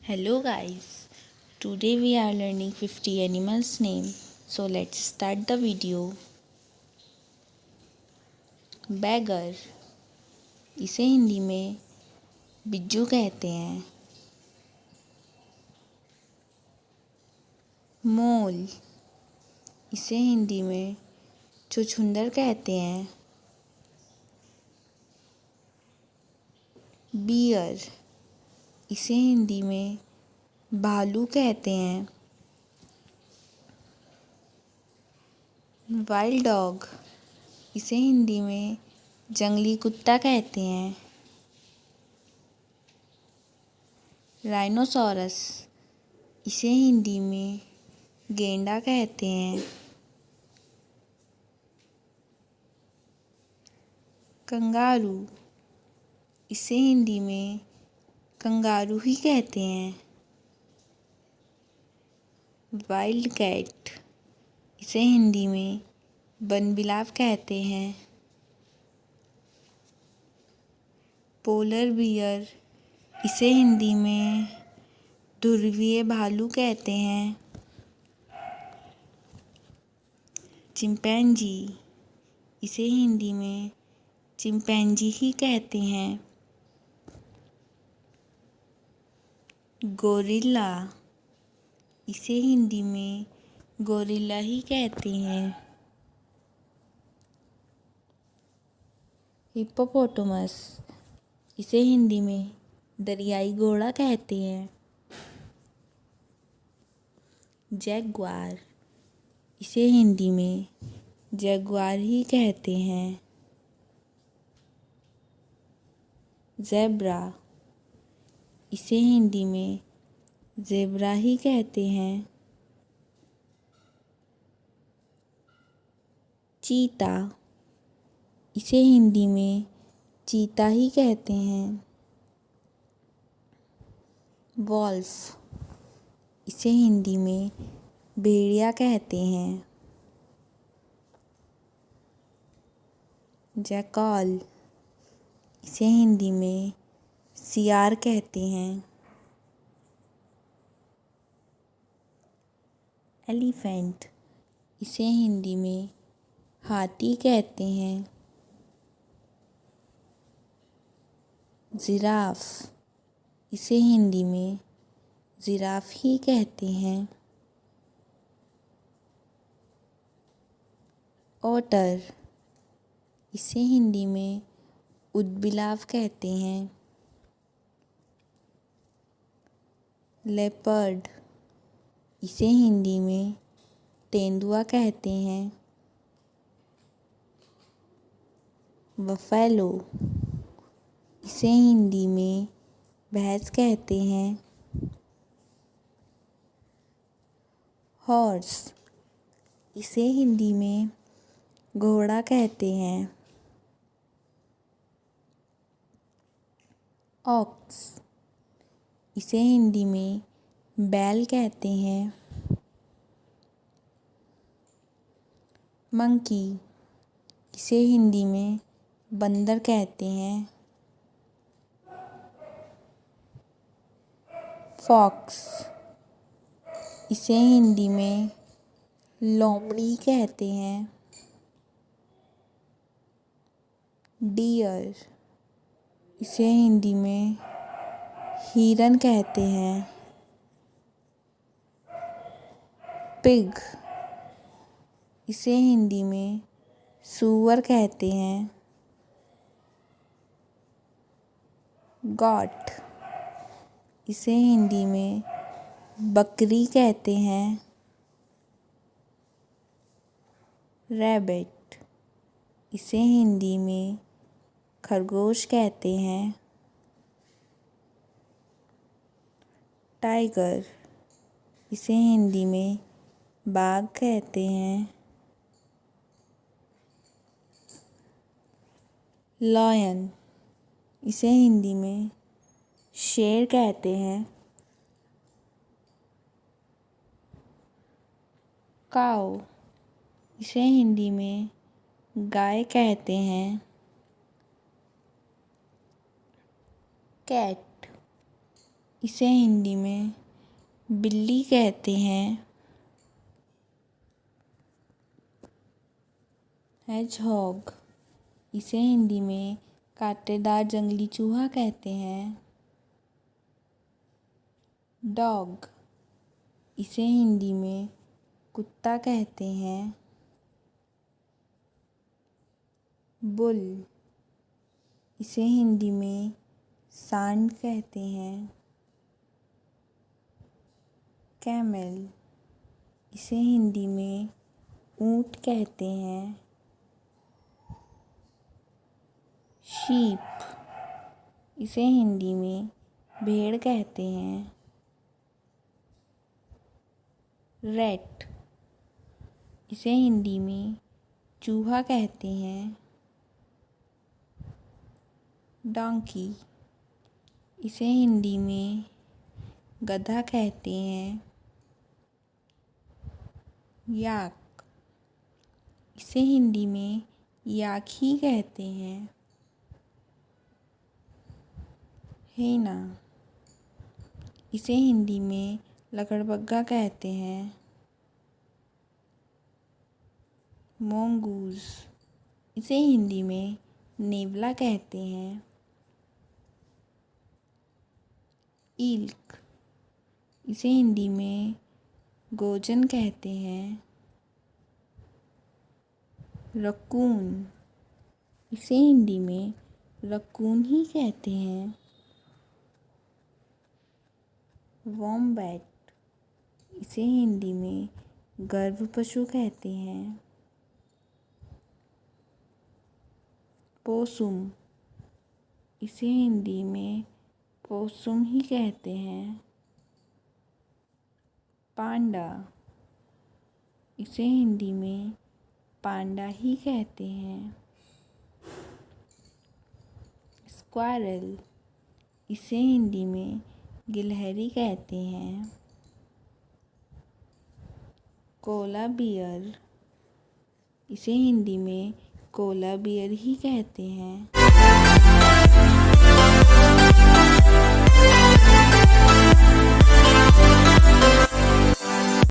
Hello guys, today we are learning 50 animals name. So let's start the video. Beggar, इसे हिंदी में बिज्जू कहते हैं। मोल, इसे हिंदी में छुछुंदर कहते हैं। बियर, इसे हिंदी में भालू कहते हैं। वाइल्ड डॉग, इसे हिंदी में जंगली कुत्ता कहते हैं। राइनोसोरस, इसे हिंदी में गेंडा कहते हैं। कंगारू, इसे हिंदी में कंगारू ही कहते हैं। वाइल्ड कैट, इसे हिंदी में बनबिलाव कहते हैं। पोलर बियर, इसे हिंदी में ध्रुवीय भालू कहते हैं। चिंपैंजी, इसे हिंदी में चिंपैंजी ही कहते हैं। गोरिल्ला, इसे हिंदी में गोरिल्ला ही कहते हैं। हिप्पोपोटामस, इसे हिंदी में दरियाई घोड़ा कहते हैं। जैगुआर, इसे हिंदी में जैगुआर ही कहते हैं। ज़ेब्रा, इसे हिंदी में ज़ेब्रा ही कहते हैं। चीता, इसे हिंदी में चीता ही कहते हैं। वॉल्फ, इसे हिंदी में भेड़िया कहते हैं। जैकल, इसे हिंदी में सियार कहते हैं। एलिफेंट, इसे हिंदी में हाथी कहते हैं। जिराफ, इसे हिंदी में जिराफ ही कहते हैं। ओटर, इसे हिंदी में ऊदबिलाव कहते हैं। लेपर्ड, इसे हिंदी में तेंदुआ कहते हैं। बफेलो, इसे हिंदी में भैंस कहते हैं। हॉर्स, इसे हिंदी में घोड़ा कहते हैं। ऑक्स, इसे हिंदी में बैल कहते हैं। मंकी, इसे हिंदी में बंदर कहते हैं। फॉक्स, इसे हिंदी में लोमड़ी कहते हैं। डियर, इसे हिंदी में हिरन कहते हैं। पिग, इसे हिंदी में सूअर कहते हैं। गॉट, इसे हिंदी में बकरी कहते हैं। रैबिट, इसे हिंदी में खरगोश कहते हैं। टाइगर, इसे हिंदी में बाघ कहते हैं। लायन, इसे हिंदी में शेर कहते हैं। काऊ, इसे हिंदी में गाय कहते हैं। कैट, इसे हिंदी में बिल्ली कहते हैं। हेजहॉग, इसे हिंदी में कांटेदार जंगली चूहा कहते हैं। डॉग, इसे हिंदी में कुत्ता कहते हैं। बुल, इसे हिंदी में सांड कहते हैं। कैमल, इसे हिंदी में ऊंट कहते हैं। शीप, इसे हिंदी में भेड़ कहते हैं। रैट, इसे हिंदी में चूहा कहते हैं। डोंकी, इसे हिंदी में गधा कहते हैं। याक, इसे हिंदी में याक कहते हैं। हिना, इसे हिंदी में लकड़बग्गा कहते हैं। मोंगूज, इसे हिंदी में नेवला कहते हैं। ईल्क, इसे हिंदी में गोजन कहते हैं। रकून, इसे हिंदी में रकून ही कहते हैं। वॉम्बैट, इसे हिंदी में गर्भ पशु कहते हैं। पोसुम, इसे हिंदी में पोसुम ही कहते हैं। पांडा, इसे हिंदी में पांडा ही कहते हैं। स्क्वारल, इसे हिंदी में गिलहरी कहते हैं। कोला बियर, इसे हिंदी में कोला बियर ही कहते हैं।